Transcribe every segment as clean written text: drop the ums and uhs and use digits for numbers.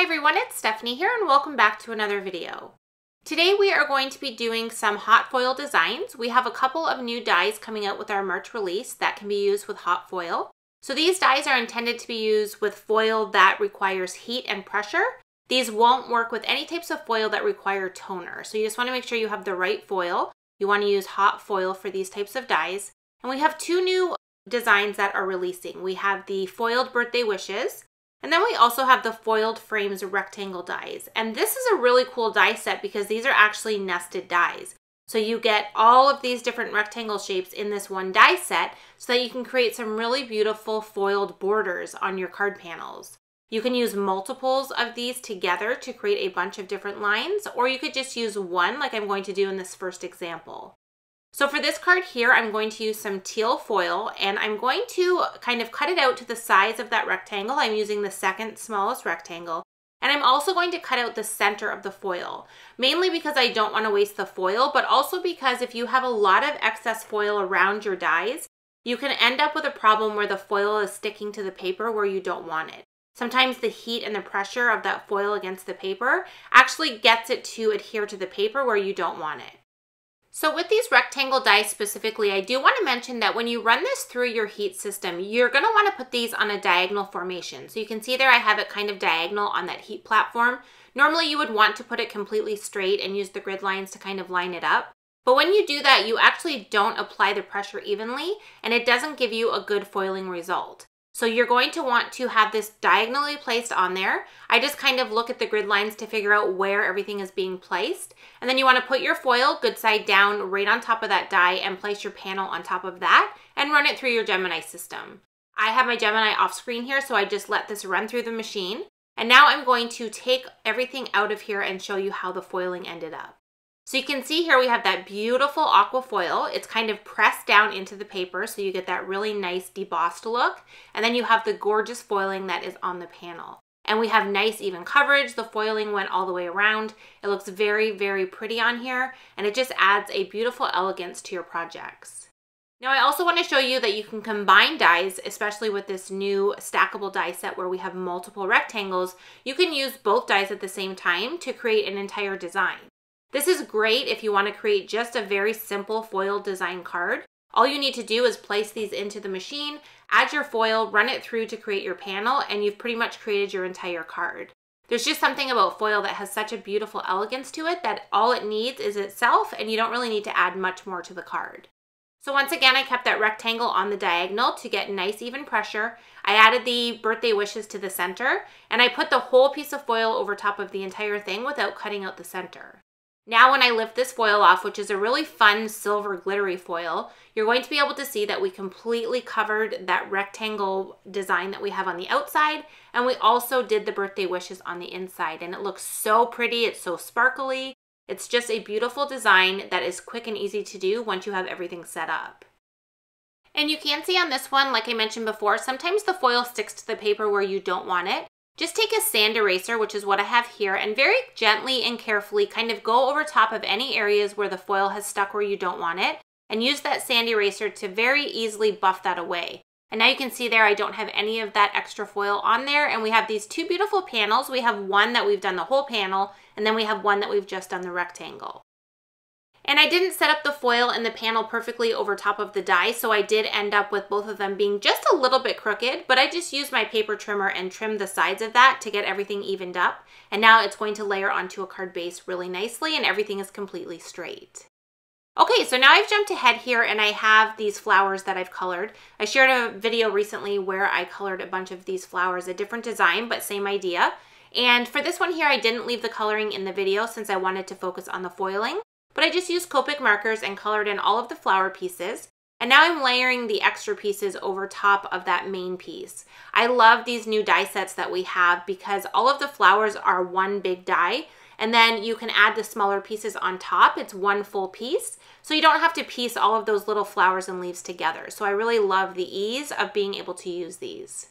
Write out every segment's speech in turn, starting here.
everyone, it's Stephanie here and welcome back to another video. Today we are going to be doing some hot foil designs. We have a couple of new dies coming out with our March release that can be used with hot foil. So these dies are intended to be used with foil that requires heat and pressure. These won't work with any types of foil that require toner. So you just want to make sure you have the right foil. You want to use hot foil for these types of dies. And we have two new designs that are releasing. We have the foiled birthday wishes. And then we also have the foiled frames rectangle dies. And this is a really cool die set because these are actually nested dies. So you get all of these different rectangle shapes in this one die set so that you can create some really beautiful foiled borders on your card panels. You can use multiples of these together to create a bunch of different lines, or you could just use one like I'm going to do in this first example. So for this card here, I'm going to use some teal foil and I'm going to kind of cut it out to the size of that rectangle. I'm using the second smallest rectangle. And I'm also going to cut out the center of the foil, mainly because I don't want to waste the foil, but also because if you have a lot of excess foil around your dies, you can end up with a problem where the foil is sticking to the paper where you don't want it. Sometimes the heat and the pressure of that foil against the paper actually gets it to adhere to the paper where you don't want it. So with these rectangle dies specifically, I do want to mention that when you run this through your heat system, you're going to want to put these on a diagonal formation. So you can see there I have it kind of diagonal on that heat platform. Normally you would want to put it completely straight and use the grid lines to kind of line it up. But when you do that, you actually don't apply the pressure evenly and it doesn't give you a good foiling result. So you're going to want to have this diagonally placed on there. I just kind of look at the grid lines to figure out where everything is being placed. And then you want to put your foil good side down right on top of that die and place your panel on top of that and run it through your Gemini system. I have my Gemini off screen here, so I just let this run through the machine. And now I'm going to take everything out of here and show you how the foiling ended up. So you can see here we have that beautiful aqua foil. It's kind of pressed down into the paper so you get that really nice debossed look. And then you have the gorgeous foiling that is on the panel. And we have nice even coverage. The foiling went all the way around. It looks very, very pretty on here. And it just adds a beautiful elegance to your projects. Now I also want to show you that you can combine dies, especially with this new stackable die set where we have multiple rectangles. You can use both dies at the same time to create an entire design. This is great if you want to create just a very simple foil design card. All you need to do is place these into the machine, add your foil, run it through to create your panel, and you've pretty much created your entire card. There's just something about foil that has such a beautiful elegance to it that all it needs is itself, and you don't really need to add much more to the card. So once again, I kept that rectangle on the diagonal to get nice even pressure. I added the birthday wishes to the center, and I put the whole piece of foil over top of the entire thing without cutting out the center. Now when I lift this foil off, which is a really fun silver glittery foil, you're going to be able to see that we completely covered that rectangle design that we have on the outside, and we also did the birthday wishes on the inside, and it looks so pretty, it's so sparkly. It's just a beautiful design that is quick and easy to do once you have everything set up. And you can see on this one, like I mentioned before, sometimes the foil sticks to the paper where you don't want it. Just take a sand eraser, which is what I have here, and very gently and carefully kind of go over top of any areas where the foil has stuck where you don't want it, and use that sand eraser to very easily buff that away. And now you can see there I don't have any of that extra foil on there, and we have these two beautiful panels. We have one that we've done the whole panel, and then we have one that we've just done the rectangle. And I didn't set up the foil and the panel perfectly over top of the die, so I did end up with both of them being just a little bit crooked, but I just used my paper trimmer and trimmed the sides of that to get everything evened up. And now it's going to layer onto a card base really nicely and everything is completely straight. Okay, so now I've jumped ahead here and I have these flowers that I've colored. I shared a video recently where I colored a bunch of these flowers, a different design, but same idea. And for this one here, I didn't leave the coloring in the video since I wanted to focus on the foiling. But I just used Copic markers and colored in all of the flower pieces. And now I'm layering the extra pieces over top of that main piece. I love these new die sets that we have because all of the flowers are one big die. And then you can add the smaller pieces on top. It's one full piece. So you don't have to piece all of those little flowers and leaves together. So I really love the ease of being able to use these.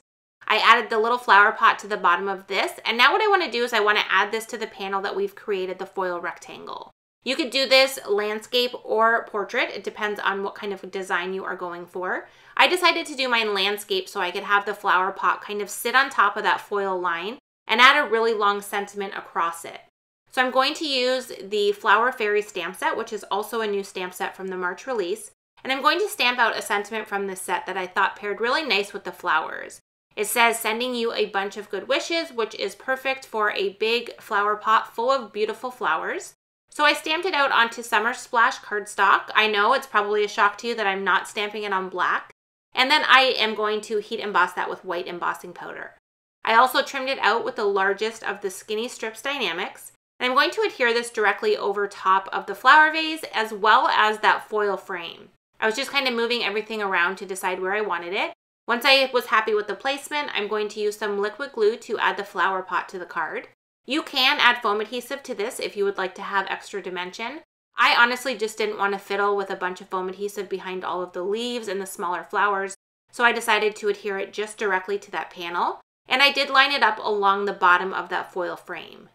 I added the little flower pot to the bottom of this. And now what I want to do is I want to add this to the panel that we've created, the foil rectangle. You could do this landscape or portrait. It depends on what kind of design you are going for. I decided to do mine landscape so I could have the flower pot kind of sit on top of that foil line and add a really long sentiment across it. So I'm going to use the Flower Fairy stamp set, which is also a new stamp set from the March release, and I'm going to stamp out a sentiment from this set that I thought paired really nice with the flowers. It says, "Sending you a bunch of good wishes," which is perfect for a big flower pot full of beautiful flowers. So I stamped it out onto Summer Splash cardstock. I know it's probably a shock to you that I'm not stamping it on black. And then I am going to heat emboss that with white embossing powder. I also trimmed it out with the largest of the Skinny Strips Die-namics. And I'm going to adhere this directly over top of the flower vase as well as that foil frame. I was just kind of moving everything around to decide where I wanted it. Once I was happy with the placement, I'm going to use some liquid glue to add the flower pot to the card. You can add foam adhesive to this if you would like to have extra dimension. I honestly just didn't want to fiddle with a bunch of foam adhesive behind all of the leaves and the smaller flowers, so I decided to adhere it just directly to that panel, and I did line it up along the bottom of that foil frame.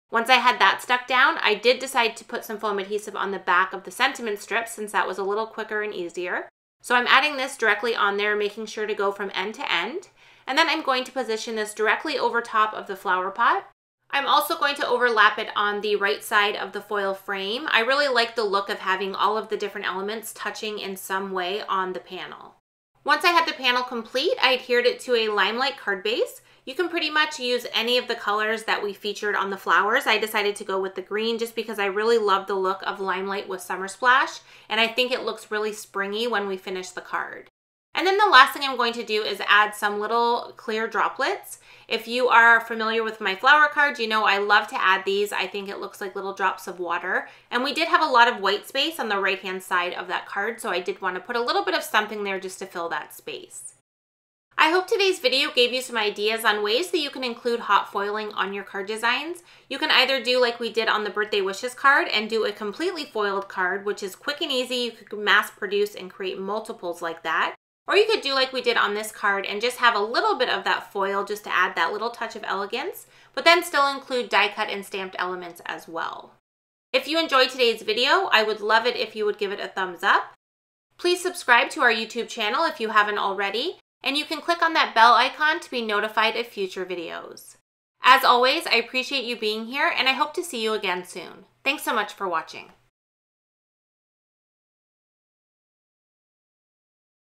Once I had that stuck down, I did decide to put some foam adhesive on the back of the sentiment strips since that was a little quicker and easier. So I'm adding this directly on there, making sure to go from end to end. And then I'm going to position this directly over top of the flower pot. I'm also going to overlap it on the right side of the foil frame. I really like the look of having all of the different elements touching in some way on the panel. Once I had the panel complete, I adhered it to a Limelight card base. You can pretty much use any of the colors that we featured on the flowers. I decided to go with the green just because I really love the look of Limelight with Summer Splash, and I think it looks really springy when we finish the card. And then the last thing I'm going to do is add some little clear droplets. If you are familiar with my flower cards, you know I love to add these. I think it looks like little drops of water. And we did have a lot of white space on the right-hand side of that card, so I did want to put a little bit of something there just to fill that space. I hope today's video gave you some ideas on ways that you can include hot foiling on your card designs. You can either do like we did on the Birthday Wishes card and do a completely foiled card, which is quick and easy. You could mass produce and create multiples like that. Or you could do like we did on this card and just have a little bit of that foil just to add that little touch of elegance, but then still include die cut and stamped elements as well. If you enjoyed today's video, I would love it if you would give it a thumbs up. Please subscribe to our YouTube channel if you haven't already, and you can click on that bell icon to be notified of future videos. As always, I appreciate you being here, and I hope to see you again soon. Thanks so much for watching.